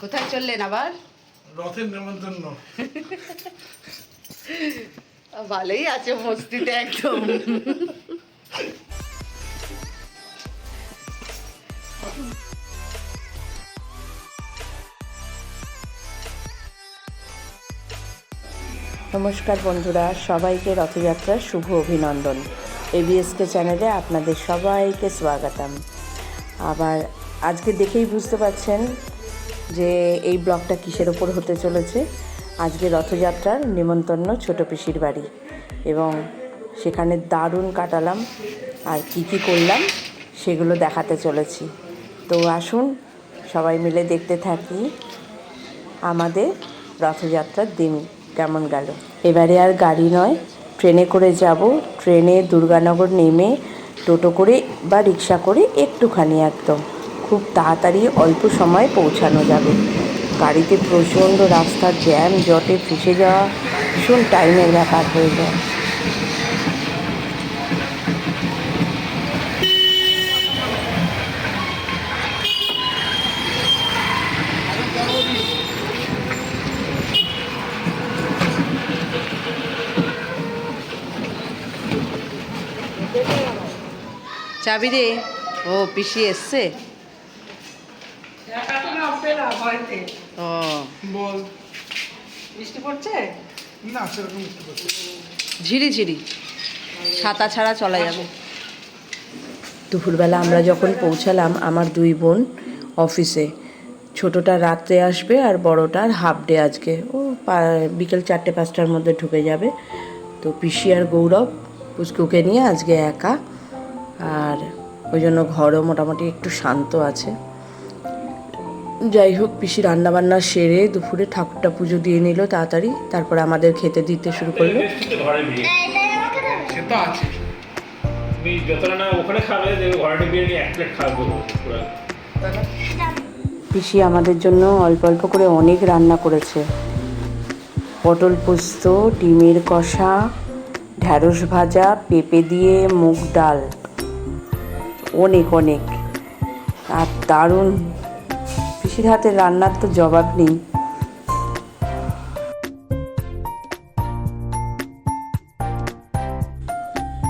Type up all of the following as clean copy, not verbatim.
কোথায় চললেন আবার? রথের নেমন্তন্ন। ভালোই আছে মস্তিতে একদম। নমস্কার বন্ধুরা, সবাইকে রথযাত্রার শুভ অভিনন্দন। এবিএসকে চ্যানেলে আপনাদের সবাইকে স্বাগতম। আবার আজকে দেখেই বুঝতে পারছেন যে এই ব্লগটা কিসের ওপর হতে চলেছে। আজকে রথযাত্রার নিমন্ত্রণ ছোট পিসির বাড়ি, এবং সেখানে দারুণ কাটালাম। আর কি কি করলাম সেগুলো দেখাতে চলেছি। তো আসুন সবাই মিলে দেখতে থাকি আমাদের রথযাত্রার দিন কেমন গেল। এবারে আর গাড়ি নয়, ট্রেনে করে যাব। ট্রেনে দুর্গানগর নেমে টোটো করে বা রিক্সা করে একটুখানি একদম খুব তাড়াতাড়ি অল্প সময়ে পৌঁছানো যাবে। গাড়িতে প্রচণ্ড রাস্তার জ্যাম জটে ফেঁসে যাওয়া ভীষণ টাইমের ব্যাপার হয়ে যায়। চাবি দে। ও পিসি এসছে। ও বল। বৃষ্টি পড়ছে না, সেরকম বৃষ্টি পড়ছে। ঝিরি ঝিরি, ছাতা ছাড়া চলা যাবে। দুপুরবেলা আমরা যখন পৌঁছালাম আমার দুই বোন অফিসে, ছোটোটা রাত্রে আসবে আর বড়টার হাফ ডে আজকে, ও বিকেল 4টে-5টার মধ্যে ঢুকে যাবে। তো পিসি আর গৌরব পুচকুকে নিয়ে আজকে একা, আর ওই জন্য ঘরও মোটামুটি একটু শান্ত আছে। যাই হোক, পিসি রান্নাবান্না সেরে দুপুরে ঠাকুরটা পুজো দিয়ে নিল তাড়াতাড়ি, তারপরে আমাদের খেতে দিতে শুরু করলো। সে তো আছে। তুমি যতটা না ওখানে খাবে, দেখবে ঘরে বিরিয়ানি 1 প্লেট খাবে। পিসি আমাদের জন্য অল্প অল্প করে অনেক রান্না করেছে। পটল পোস্ত, ডিমের কষা, ঢ্যাঁড়স ভাজা, পেঁপে দিয়ে মুগ ডাল, অনেক অনেক। আর দারুণ, পিসির হাতের রান্নার তো জবাব নেই।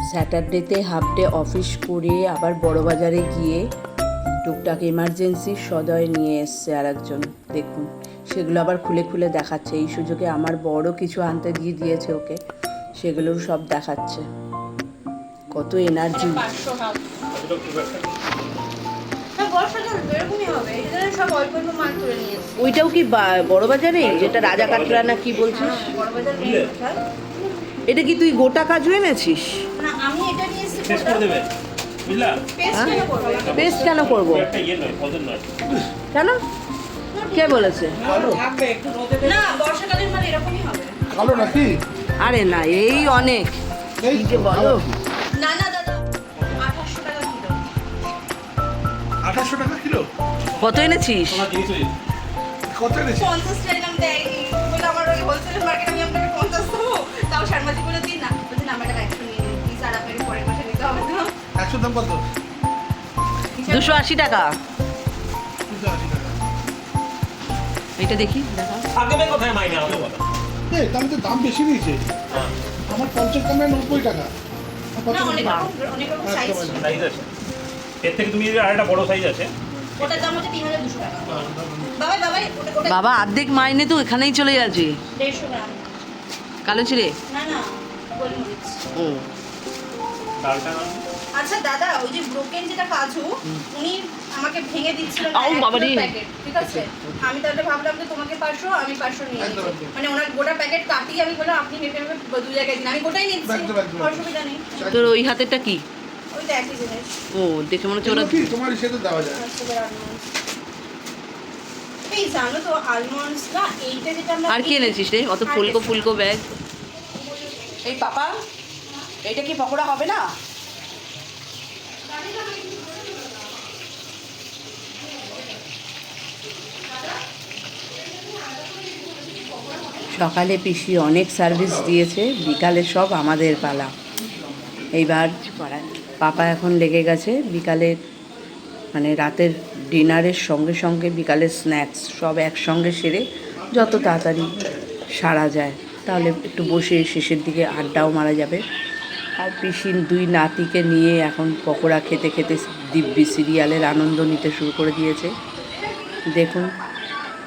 স্যাটারডেতে হাফ ডে অফিস করে আবার বড়বাজারে গিয়ে টুকটাক এমার্জেন্সি সদয় নিয়ে এসছে আর একজন। দেখুন, সেগুলো আবার খুলে খুলে দেখাচ্ছে। এই সুযোগে আমার বড় কিছু আনতে দিয়ে দিয়েছে ওকে, সেগুলোও সব দেখাচ্ছে। কত এনার্জি! ওইটাও কি বড়বাজারে, যেটা রাজা কাটরা না কি বলছিস? এটা কি তুই গোটা কাজু এনেছিস? না, আমি এটা নিয়ে এসেছি। শেষ করে দেবে, বুঝলা? পেস্ট কেন করবো? একটা ইয়ে নয়, ফজর নয়। কেন? কে বলেছে? না, বর্ষাকালের মাল এরকমই হবে। কালো নাকি? আরে না, এই অনেক। এই কি যে বলো? না না দাদা, 2800 টাকা কিলো। 2800 টাকা কিলো? কত এনেছিস? তোমার জিনিস হয়ে যাবে। কত এনেছিস? 50 চাইলাম, দেয়নি। বলে আমার ওই হোলসেল মার্কেট আমি আপনাকে 50 দেবো, তাও শর্মাজি বলে দিন না। বলছি না, আমার টাকা 100 নিয়ে নিন প্লিজ, আর আপনাকে পরের মাসে দিতে হবে না। 100 দাম কত? 280 টাকা। 280 টাকা। এটা দেখি, দেখা। থাকবে কোথায় মাইনে হবে বলো? তাহলে তো দাম বেশি নিয়েছে। হ্যাঁ, আমার 50 দামে 90 টাকা। কত না, নিয়েছে? অনেক রকম সাইজ ছিল। সাইজ আছে। এর থেকে তুমি আরেকটা বড় সাইজ আছে। ওটার দাম হচ্ছে 3200 টাকা। বাবাই বাবাই, ওটা বাবা, অর্ধেক মাইনে তো এখানেই চলে যাচ্ছে। 150 গ্রাম। কালো চিড়ে? না না, গোলমরিচ। ও, ডালটা না আচ্ছা দাদা, ওই যে ব্রোকেন যেটা কাজু, উনি আমাকে ভেঙে দিচ্ছিলেন আউ বাবারে। প্যাকেট, ঠিক আছে? আমি তাহলে ভাবলাম যে তোমাকে 500, আমি 500 নিয়ে একদম, নিচ্ছি। একদম। মানে ওনার গোটা প্যাকেট কাটিয়ে আমি বললাম আপনি মেপে মেপে 2 জায়গায় দিন, আমি গোটাই নিচ্ছি, একদম, একদম। অসুবিধা নেই। তোর ওই হাতেরটা কি? ওইটা একই জিনিস। ও, দেখে মনে হচ্ছে ওরা। এগুলো কি তোমার সাথে দেওয়া যায়? Sugar almonds. এই জানো তো আলমন্ডস না, এইটা যেটা আমরা আর কি এনেছিস রে? অত ফুলকো ফুলকো ব্যাগ। এই পাপা, এটা কি পকোড়া হবে না? সকালে পিসি অনেক সার্ভিস দিয়েছে, বিকালে সব আমাদের পালা। এইবার পাপা এখন লেগে গেছে বিকালে মানে রাতের ডিনারের সঙ্গে সঙ্গে বিকালের স্ন্যাক্স সব একসঙ্গে সেরে যত তাড়াতাড়ি সারা যায়, তাহলে একটু বসে শেষের দিকে আড্ডাও মারা যাবে। আর পিসির 2 নাতিকে নিয়ে এখন পকোড়া খেতে খেতে দিব্যি সিরিয়ালের আনন্দ নিতে শুরু করে দিয়েছে। দেখুন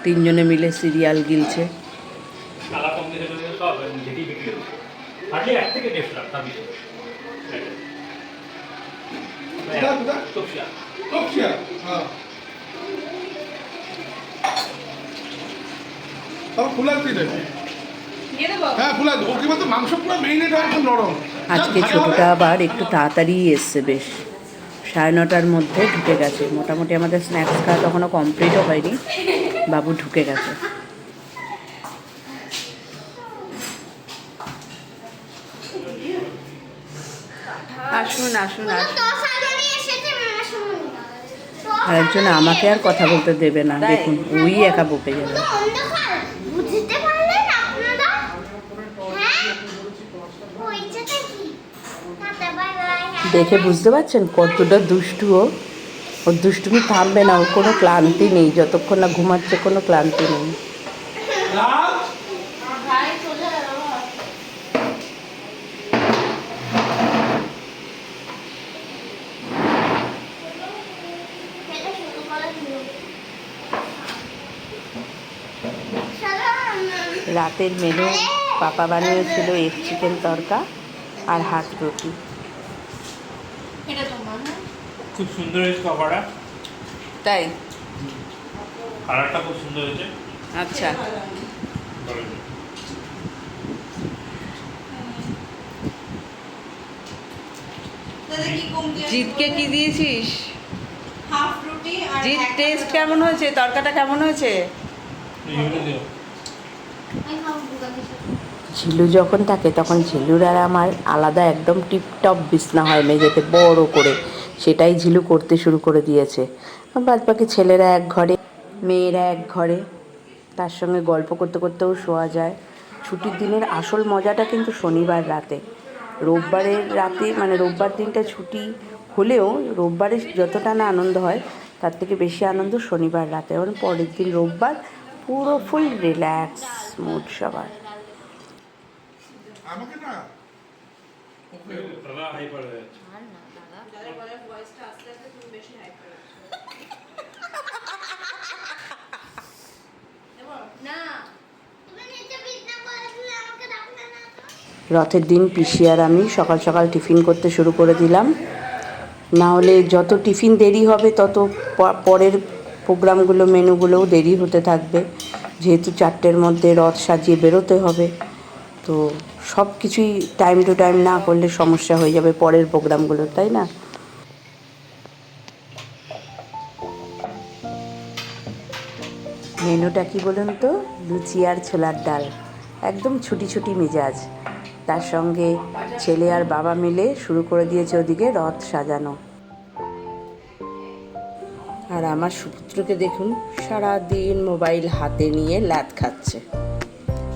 3 জনে মিলে সিরিয়াল গিলছে। সারা কম দিয়ে সব যেটি বিক্রি হচ্ছে হার্ডলি 1 থেকে 1.5 লাখ তার বেশি। তপসিয়া হ্যাঁ তাও ফুলার কি দেবে? দিয়ে দেবো? হ্যাঁ ফুলা দেবো, কি বলতো মাংস পুরো মেরিনেট হয় একদম নরম। আজকে ছোটোটা আবার একটু তাড়াতাড়ি এসছে, বেশ 9:30টার মধ্যে ঢুকে গেছে। মোটামুটি আমাদের স্ন্যাক্স খাওয়া তখনও কমপ্লিটও হয়নি, বাবু ঢুকে গেছে। আসুন আসুন আসুন। আর একজন আমাকে আর কথা বলতে দেবে না, দেখুন ওই একা বকে যাবে। বুঝতে পারলেন আপনারা? হ্যাঁ ওইটা কি? Tata bye bye. দেখে বুঝতে পারছেন কতটা দুষ্টু ও। ওর দুষ্টুমি থামবে না, ওর কোনো ক্লান্তি নেই, যতক্ষণ না ঘুমাচ্ছে কোনো ক্লান্তি নেই। ভাই চলে গেল। এটা শুরু করা দিল। সালাম। রাতের মেনু পাপা বানিয়েছিল এগ চিকেন তড়কা আর হাত রুটি। এটা তোমার না? খুব সুন্দর হয়েছে পকোড়া, তাই? কালারটা খুব সুন্দর হয়েছে। আচ্ছা, দাদা কি কমতি আছে? জিতকে কি দিয়েছিস? হাফ রুটি আর জিত একটা টেস্ট কেমন হয়েছে? তরকাটা কেমন হয়েছে? আমি খাবো দোকানে। ঝিলু যখন থাকে তখন ঝিলুর আর আমার আলাদা একদম টিপটপ বিছনা হয় মেঝেতে বড় করে, সেটাই ঝিলু করতে শুরু করে দিয়েছে। বাদ বাকি ছেলেরা এক ঘরে, মেয়েরা এক ঘরে, তার সঙ্গে গল্প করতে করতেও শোয়া যায়। ছুটির দিনের আসল মজাটা কিন্তু শনিবার রাতে। রোববারের রাতে মানে রোববার দিনটা ছুটি হলেও রোববারে যতটা না আনন্দ হয় তার থেকে বেশি আনন্দ শনিবার রাতে, এবং পরের দিন রোববার পুরো ফুল রিল্যাক্স মুড সবার। আমাকে না দাদা হাইপার হয়ে যাচ্ছে। দাদার গলার ভয়েসটা আস্তে আস্তে তুমি বেশি হাই করে না। তুমি নিচে বিছনা করে দিলে আমাকে ডাকলে না তো? রথের দিন পিসি আর আমি সকাল সকাল টিফিন করতে শুরু করে দিলাম, না হলে যত টিফিন দেরি হবে তত পরের প্রোগ্রামগুলো মেনুগুলোও দেরি হতে থাকবে, যেহেতু 4টের মধ্যে রথ সাজিয়ে বেরোতে হবে। তো সব কিছুই টাইম টু টাইম না করলে সমস্যা হয়ে যাবে পরের প্রোগ্রামগুলো, তাই না? মেনুটা কি বলুন তো? লুচি আর ছোলার ডাল, একদম ছুটি ছুটি মেজাজ। তার সঙ্গে ছেলে আর বাবা মিলে শুরু করে দিয়েছে ওদিকে রথ সাজানো। আর আমার সুপুত্রকে দেখুন সারাদিন মোবাইল হাতে নিয়ে ল্যাদ খাচ্ছে।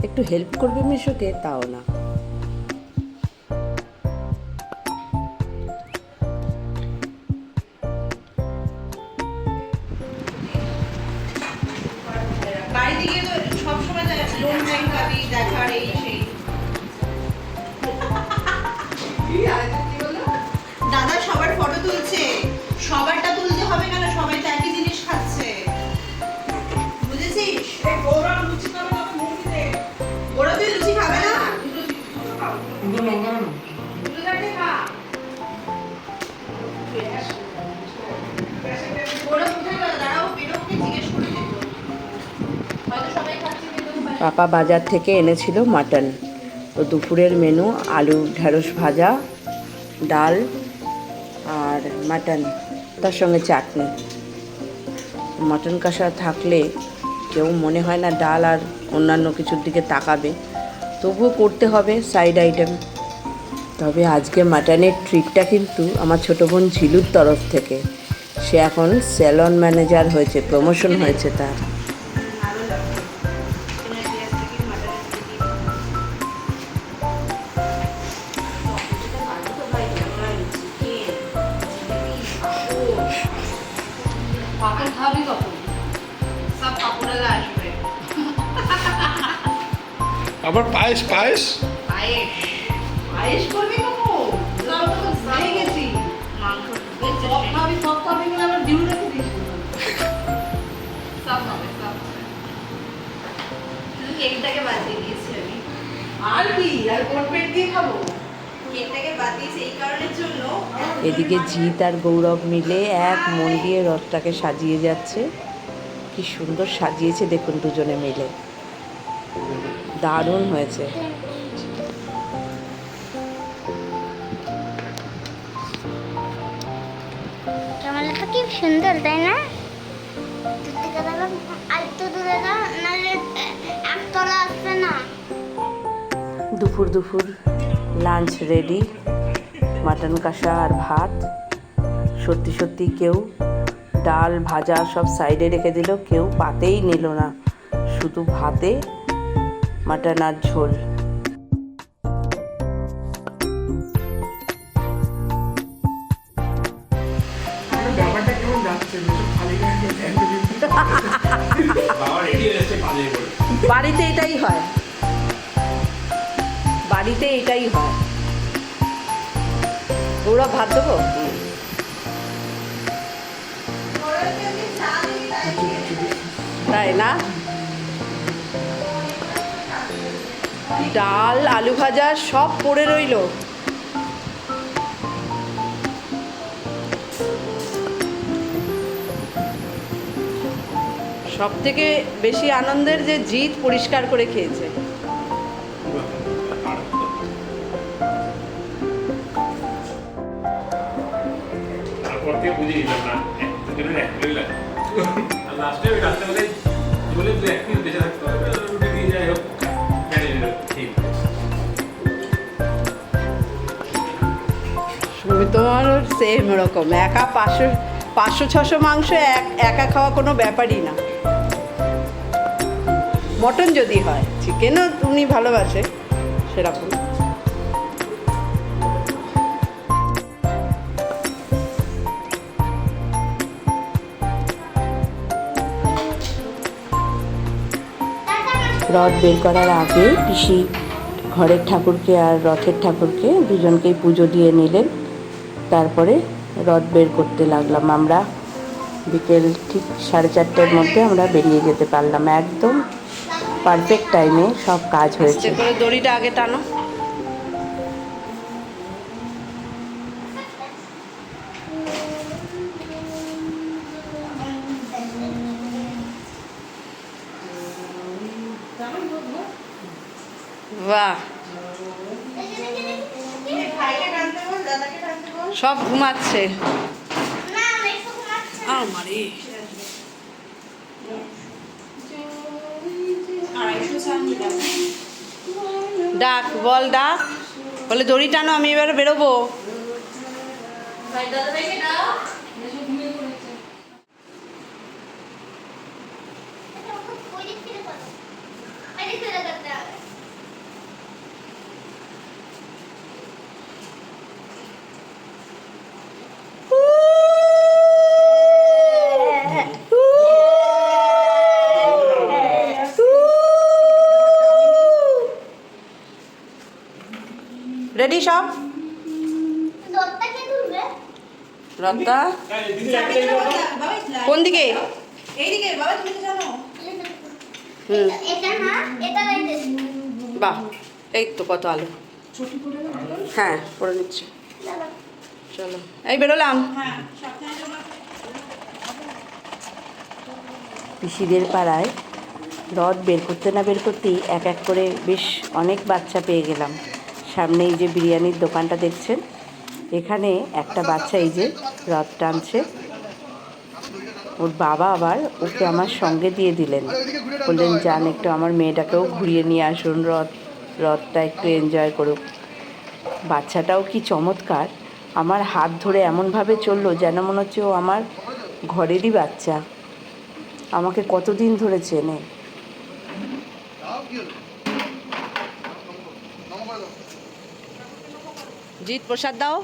একটু হেল্প করবে মিশোকে, তাও না। বাড়িতে গিয়ে তো সবসময় লোন টাইম পাবি দেখার এই সেই। দাদা সবার ফটো তুলছে, সবারটা তুলতে হবে কেন? সবাই তো একই জিনিস খাচ্ছে, বুঝেছিস? ওরা তুই লুচি খাবে না? ওরা কোথায় গেল? দাঁড়াও, বেরোকে জিজ্ঞেস করে দিত। হয়তো সবাই খাচ্ছে কিন্তু পাপা বাজার থেকে এনেছিল মাটন। তো দুপুরের মেনু আলু ঢেঁড়স ভাজা, ডাল আর মাটন, তার সঙ্গে চাটনি। মাটন কষা থাকলে কেউ মনে হয় না ডাল আর অন্যান্য কিছুর দিকে তাকাবে, তবুও করতে হবে সাইড আইটেম। তবে আজকে মাটনের ট্রিটটা কিন্তু আমার ছোটো বোন ঝিলুর তরফ থেকে। সে এখন স্যালন ম্যানেজার হয়েছে, প্রমোশন হয়েছে তার। ভালো লাগবে। এখানে গ্যাস থেকে মাটনের রুটি। ভালো তো ভাই, চিকেন, জিলিপি, পাঁপড়। আবার পায়েস পায়েস পায়েস পায়েস করবি বাবু আমরা তো ভুলে গেছি মাংস সব খাবি বলে আবার ডিউ রেখে দিস সব হবে শুধু কেকটাকে বাদ দিয়ে দিয়েছি আমি আর কি আর কোন পেট দিয়ে খাবো কেকটাকে বাদ দিয়েছি এই কারণের জন্য এদিকে জিৎ আর গৌরব মিলে এক মন দিয়ে রথটাকে সাজিয়ে যাচ্ছে। কি সুন্দর সাজিয়েছে দেখুন দুজনে মিলে, দারুণ হয়েছে। ক্যামেরাটা কি সুন্দর তাই না? আর তো দূরে না নাহলে একতলা আসবে না। দুপুর দুপুর লাঞ্চ রেডি, মাটন কষা আর ভাত। সত্যি সত্যি কেউ ডাল ভাজা সব সাইডে রেখে দিল, কেউ পাতেই নিল না, শুধু ভাতে মাটন আর ঝোল। ব্যাপারটা কেমন যাচ্ছে বাবা রেডি হয়ে এসছে পালিয়ে পড়ে। বাড়িতে এটাই হয়, বাড়িতে এটাই হয়। ওরা ভাত দেবো, তাই না? ডাল আলু ভাজা সব পড়ে রইলো। সব থেকে বেশি আনন্দের যে জিৎ পরিষ্কার করে খেয়েছে। তারপর থেকে বুঝে দিলাম না দুজনের এক কিলোই লাগে। আর লাস্টে ওই রাস্তাবেলায় চলে দু এক কিলো বেঁচে থাকতে হবে, রুটি দিয়ে যাই হোক ম্যানেজ হয়ে যাবে। ঠিক তোমারও সেম রকম, একা 500-600 মাংস একা খাওয়া কোনো ব্যাপারই না। মটন যদি হয়, চিকেনও উনি ভালোবাসে সেরকম। রথ বের করার আগে পিসি ঘরের ঠাকুরকে আর রথের ঠাকুরকে দুজনকেই পুজো দিয়ে নিলেন। তারপরে রথ বের করতে লাগলাম। আমরা বিকেল ঠিক 4:30টার মধ্যে আমরা বেরিয়ে যেতে পারলাম, একদম পারফেক্ট টাইমে সব কাজ হয়েছে। দড়িটা আগে টানো। বাহ, ভাইকে টানতে বল দাদাকে টানতে বল সব ঘুমাচ্ছে। না আমি শুধু মাছ আমারে ডাক, বল ডাক, বলে দড়ি টানো, আমি এবারে বেরোবো। ভাই দাদা ভাইকে দাও ওই দিক থেকে করো। ওই দিক থেকে করতে হবে। রেডি সব? দড়টা কে তুলবে? রথটা বাবা কোন দিকে? এইদিকে বাবা তুমি তো জানো হুম, এটা না, এটা লাইতেছি। বাহ, এই তো কত আলো। হ্যাঁ, পরে নিচ্ছি। চলো, এই বেরোলাম। হ্যাঁ সাবধানে যাবা পিসিদের পাড়ায় রথ বের করতে না বের করতেই এক এক করে বেশ অনেক বাচ্চা পেয়ে গেলাম। সামনে এই যে বিরিয়ানির দোকানটা দেখছেন, এখানে একটা বাচ্চা এই যে রথ টানছে। ওর বাবা আবার ওকে আমার সঙ্গে দিয়ে দিলেন, বললেন যান একটু আমার মেয়েটাকেও ঘুরিয়ে নিয়ে আসুন, রথটা একটু এনজয় করুক। বাচ্চাটাও কি চমৎকার, আমার হাত ধরে এমনভাবে চললো যেন মনে হচ্ছে ও আমার ঘরেরই বাচ্চা, আমাকে কতদিন ধরে চেনে। জিৎ প্রসাদ দাও,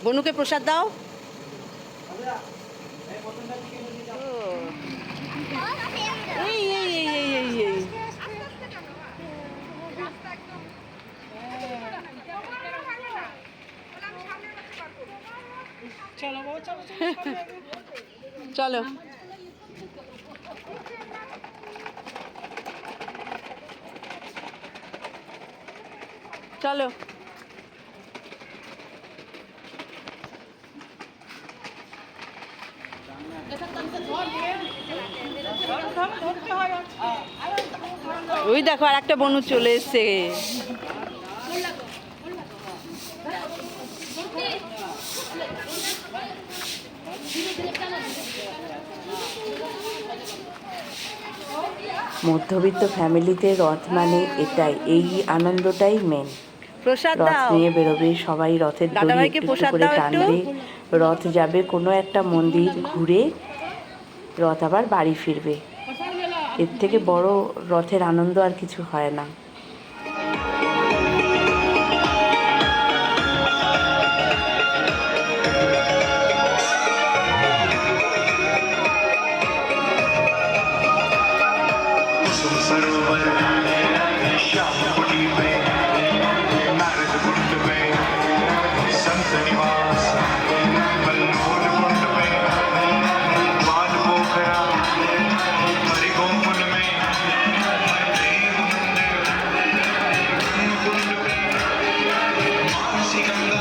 বনুকে প্রসাদ দাও। এই এই এই এই এই এই চলো চলো ওই দেখো আর একটা বনু চলে এসছে মধ্যবিত্ত ফ্যামিলিতে রথ মানে এটাই, এই আনন্দটাই মেন। প্রসাদ রথ দাও নিয়ে বেরোবে সবাই, রথের দড়ি দাদাভাইকে একটু একটু প্রসাদ করে দাও একটু। টানবে, রথ যাবে কোনো একটা মন্দির ঘুরে, রথ আবার বাড়ি ফিরবে। এর থেকে বড় রথের আনন্দ আর কিছু হয় না। सरोवर श्याम कुटी पे नारद कुंड पे संत निवास बलमोल कुंड पे बाल पोखरा हरि गोकुल में देव मंदिर कुंड पे मानसी गंगा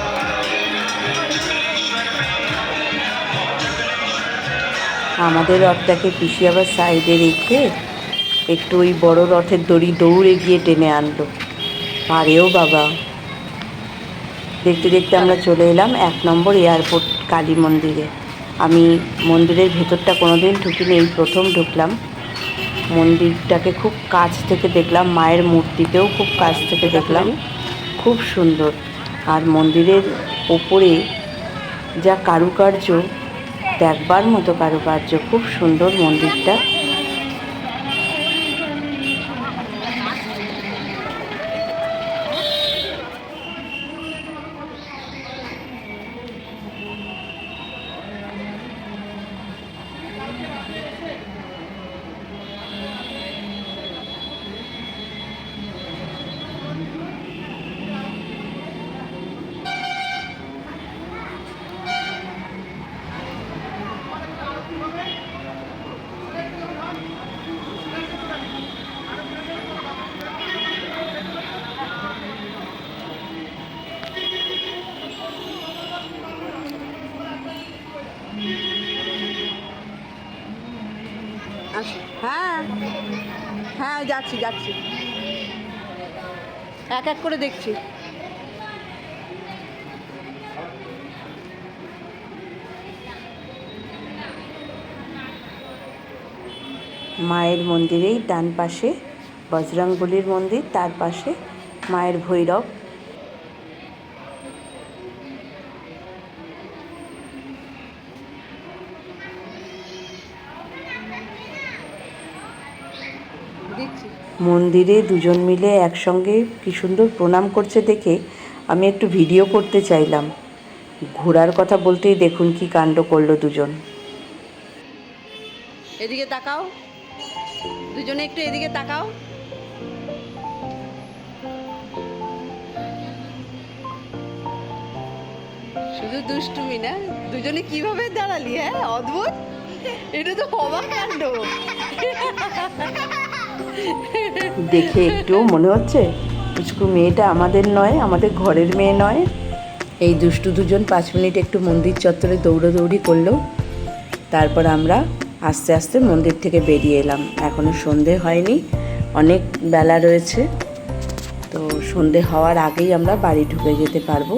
আমাদের রথটাকে পিসি আবার সাইডে রেখে একটু ওই বড় রথের দড়ি দৌড়ে গিয়ে টেনে আনলো। পারেও বাবা। দেখতে দেখতে আমরা চলে এলাম 1 নম্বর এয়ারপোর্ট কালী মন্দিরে। আমি মন্দিরের ভেতরটা কোনোদিন ঢুকিনি, এই প্রথম ঢুকলাম। মন্দিরটাকে খুব কাছ থেকে দেখলাম, মায়ের মূর্তিকেও খুব কাছ থেকে দেখলাম, খুব সুন্দর। আর মন্দিরের ওপরে যা কারুকার্য, দেখবার মতো কারুকার্য, খুব সুন্দর মন্দিরটা। হ্যাঁ হ্যাঁ যাচ্ছি যাচ্ছি, এক এক করে দেখছি। মায়ের মন্দিরেই ডান পাশে বজরংবলীর মন্দির, তার পাশে মায়ের ভৈরব। মন্দিরে দুজন মিলে একসঙ্গে কি সুন্দর প্রণাম করছে দেখে আমি একটু ভিডিও করতে চাইলাম। ঘোরার কথা বলতেই দেখুন কি কাণ্ড করলো দুজন। এদিকে তাকাও, দুজনে একটু এদিকে তাকাও। শুধু দুষ্টুমি না, দুজনে কিভাবে দাঁড়ালি, হ্যাঁ অদ্ভুত, এটা তো অবাক কাণ্ড। দেখে একটুও মনে হচ্ছে পুচকু মেয়েটা আমাদের নয়, আমাদের ঘরের মেয়ে নয়। এই দুষ্টু দুজন 5 মিনিট একটু মন্দির চত্বরে দৌড়াদৌড়ি করলো, তারপর আমরা আস্তে আস্তে মন্দির থেকে বেরিয়ে এলাম। এখনও সন্ধে হয়নি, অনেক বেলা রয়েছে, তো সন্ধে হওয়ার আগেই আমরা বাড়ি ঢুকে যেতে পারবো।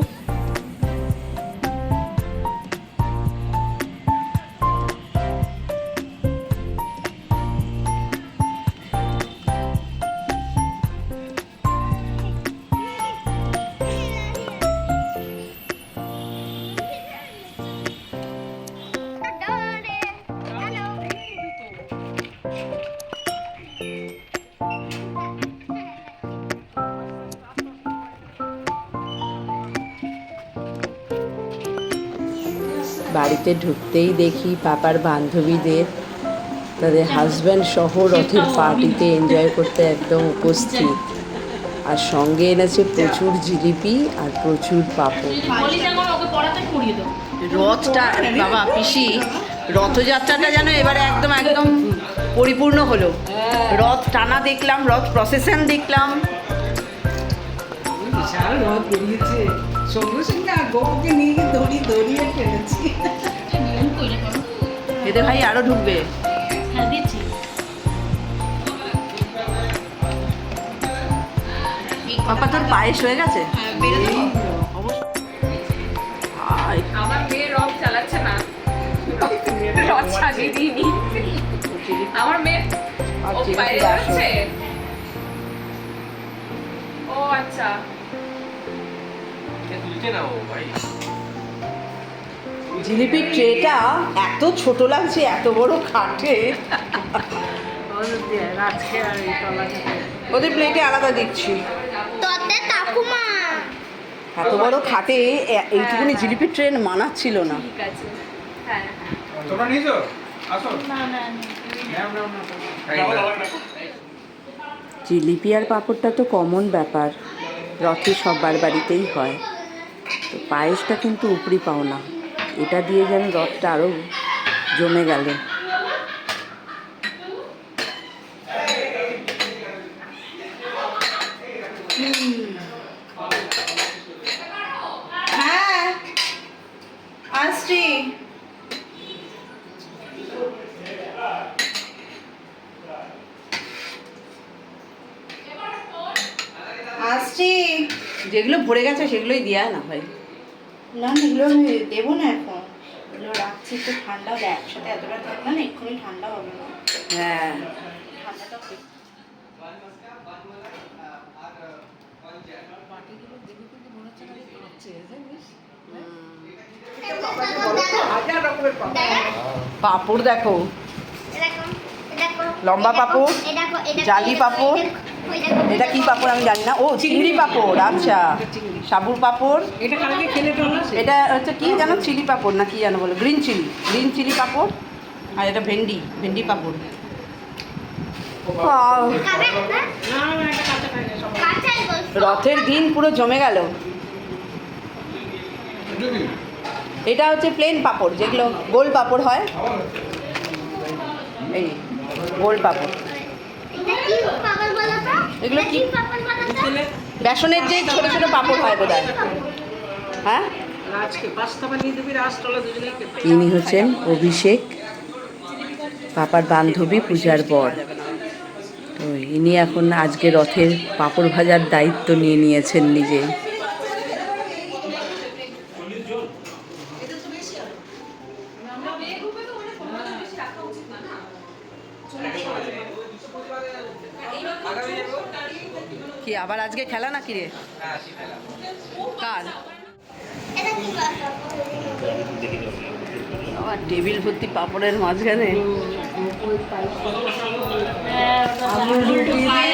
বাড়িতে ঢুকতেই দেখি পাপার বান্ধবীদের, তাদের হাজব্যান্ড সহ রথের পার্টিতে এনজয় করতে একদম উপস্থিত। আর সঙ্গে এনেছে প্রচুর জিলিপি আর প্রচুর পাঁপড়। রথটা বাবা পিসি রথযাত্রাটা যেন এবারে একদম একদম পরিপূর্ণ হলো। রথ টানা দেখলাম, রথ প্রসেশন দেখলাম। বিশাল রথ বেরিয়েছে, সঙ্গে সঙ্গে আর গোপুকে নিয়ে গিয়ে দড়িয়ে ফেলেছি। এতে ভাই আরো ঢুকবে। পাপা তোর পায়েস হয়ে গেছে? হ্যাঁ, বেরোতে আয়, আমার মেয়ে রথ চালাচ্ছে না, রথ সাজিয়ে দিইনি। আমার মেয়ে আর ও জিলিপি বাইরে আসো। যাচ্ছে। ও আচ্ছা, জিলিপির ট্রেটা এত ছোট লাগছে, এত বড় খাটে। ওদের প্লেটে আলাদা দিচ্ছি। তোতে কাকুমা এত বড় খাটে এইটুকুনি জিলিপির ট্রেন মানাচ্ছিল না। ঠিক আছে। হ্যাঁ তোমরা নিয়েছো? আসো। জিলিপি আর পাঁপড়টা তো কমন ব্যাপার, রথে সবার বাড়িতেই হয়। তো পায়েসটা কিন্তু উপরি পাওনা, এটা দিয়ে যেন রথটা আরও জমে গেল। হ্যাঁ আসছি। আসছি। যেগুলো ভরে গেছে সেগুলোই দেওয়া না ভাই। না এগুলো আমি দেবো না এখন, এগুলো রাখছি একটু ঠান্ডা হবে, একসাথে এতটা ঠান্ডা না, এক্ষুনি ঠান্ডা হবে না। হ্যাঁ, ঠান্ডাটা হাজার রকমের পাপড়। পাঁপড় দেখো, এরকম দেখো লম্বা পাঁপড়, দেখো জালি পাঁপড়। এটা কি পাঁপড় আমি জানি না। ও চিংড়ি পাঁপড়, আচ্ছা। সাবুর পাঁপড়, এটা কালকে খেলে তো না, এটা হচ্ছে কি জানো, চিলি পাঁপড় না কি জানো বলো, গ্রিন চিলি পাঁপড়। আর এটা ভেন্ডি পাঁপড়। Wow! খাবে না না না এটা কাঁচা খাই না সবাই। কাঁচাই বলছো রথের দিন পুরো জমে গেল। এটা হচ্ছে প্লেন পাঁপড়, যেগুলো গোল পাঁপড় হয়, এই গোল পাঁপড়। এটা কি পাগল বলো তো? এগুলো কি? পাগল বলো তো? বেসনের যে ছোট ছোট পাঁপড় হয় বোধ হয়। হ্যাঁ, আজকে পাস্তা বানিয়ে দিবি, রাজতলা দুজনেই খেতে। ইনি হচ্ছেন অভিষেক, পাপার বান্ধবী, পূজার বর। তো ইনি এখন আজকে রথের পাঁপড় ভাজার দায়িত্ব নিয়ে নিয়েছেন নিজে। কি আবার আজকে খেলা নাকি রে? কার? এটা কি আবার টেবিল ভর্তি পাঁপড়ের মাঝখানে। ভাই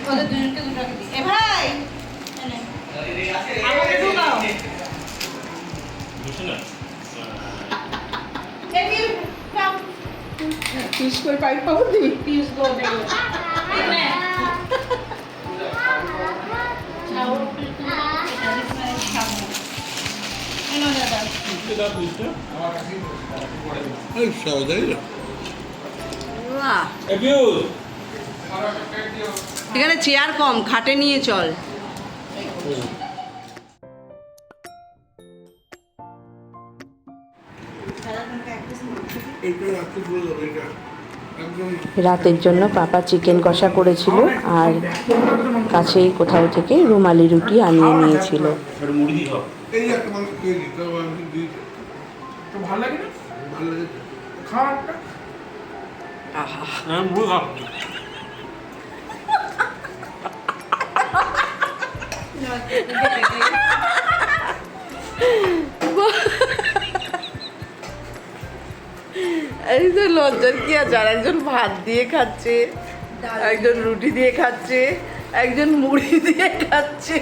ওদের দুজনকে দুটো এ ভাই আমাকে ঢুকাও। টেবিল কাম পিস করে পাইপ পাবো দিবি। পিস গো দেখো। বাহ, এখানে চেয়ার কম, খাটে নিয়ে চল। রাতের জন্য পাপা চিকেন কষা করেছিল, আর কাছেই কোথাও থেকে রুমালি রুটি আনিয়ে নিয়েছিল। মুড়ি দিয়ে খাও। এই একটা মানুষ খেয়ে দিই, তাও আমি দিই। তো ভালো লাগে না? ভালো লাগে। খাওয়া একটা। আমি মুড়ি খাও। এই তো লজ্জার কি আছে, আর একজন ভাত দিয়ে খাচ্ছে, একজন রুটি দিয়ে খাচ্ছে, একজন মুড়ি দিয়ে খাচ্ছে।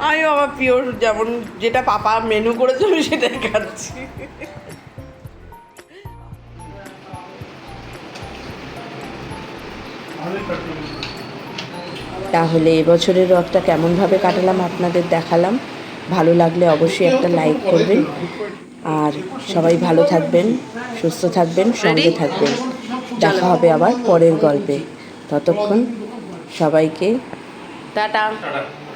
আমি বাবা পিওর যেমন যেটা পাপা মেনু করেছে আমি সেটাই খাচ্ছি। তাহলে এবছরের রথটা কেমনভাবে কাটালাম আপনাদের দেখালাম। ভালো লাগলে অবশ্যই একটা লাইক করবেন। আর সবাই ভালো থাকবেন, সুস্থ থাকবেন, সঙ্গে থাকবেন। দেখা হবে আবার পরের গল্পে। ততক্ষণ সবাইকে টাটা। টাটা।